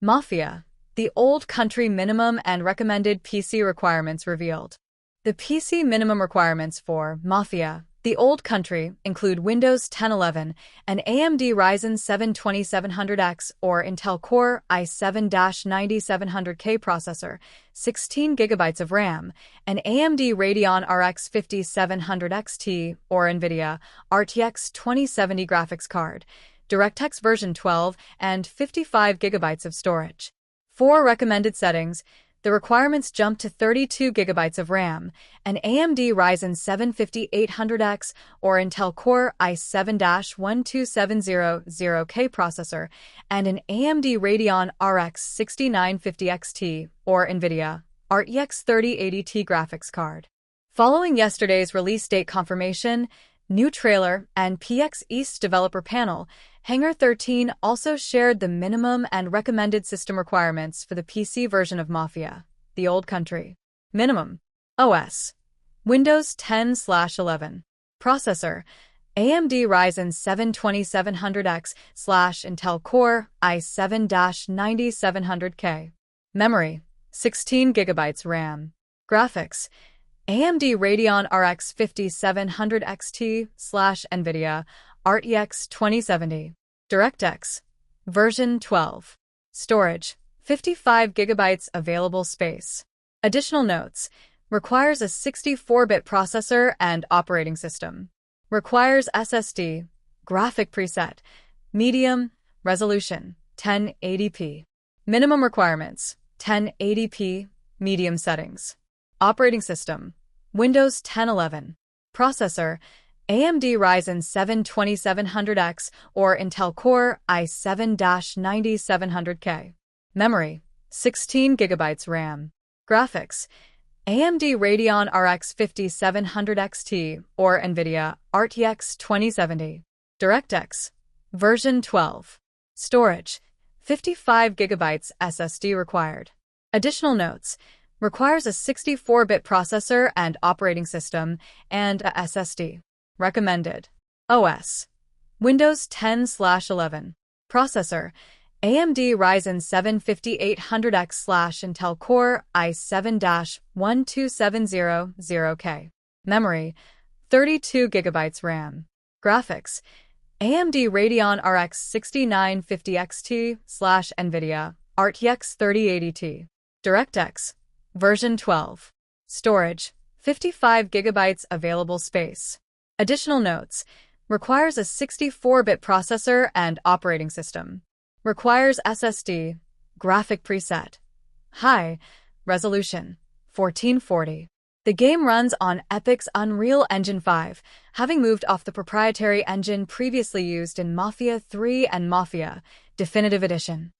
Mafia, the old country minimum and recommended PC requirements revealed. The PC minimum requirements for Mafia, the old country, include Windows 10 11, an AMD Ryzen 7 2700X or Intel Core i7-9700K processor, 16 GB of RAM, an AMD Radeon RX 5700 XT or NVIDIA RTX 2070 graphics card, DirectX version 12, and 55 GB of storage. For recommended settings, the requirements jump to 32 GB of RAM, an AMD Ryzen 7 5800X or Intel Core i7-12700K processor, and an AMD Radeon RX 6950 XT or NVIDIA RTX 3080 graphics card. Following yesterday's release date confirmation, new trailer, and PAX East developer panel, Hangar 13 also shared the minimum and recommended system requirements for the PC version of Mafia, the old country. Minimum OS Windows 10/11 Processor AMD Ryzen 7 2700X/Intel Core i7-9700K Memory 16 GB RAM Graphics AMD Radeon RX 5700 XT/NVIDIA RTX 2070 DirectX version 12 Storage 55 GB available space. Additional notes: requires a 64-bit processor and operating system. Requires SSD, graphic preset, medium, resolution, 1080p. Minimum requirements, 1080p, medium settings. Operating system, Windows 10 11. Processor, AMD Ryzen 7 2700X or Intel Core i7-9700K. Memory, 16 GB RAM. Graphics, AMD Radeon RX 5700 XT or NVIDIA RTX 2070. DirectX version 12. Storage, 55 GB SSD required. Additional notes: requires a 64-bit processor and operating system and a SSD. Recommended OS Windows 10/11 Processor AMD Ryzen 7 5800X/Intel Core i7-12700K Memory 32 GB RAM Graphics AMD Radeon RX 6950 XT/NVIDIA RTX 3080 DirectX version 12 Storage 55 GB available space. Additional notes: requires a 64-bit processor and operating system. Requires SSD, graphic preset. High resolution, 1440. The game runs on Epic's Unreal Engine 5, having moved off the proprietary engine previously used in Mafia 3 and Mafia Definitive Edition.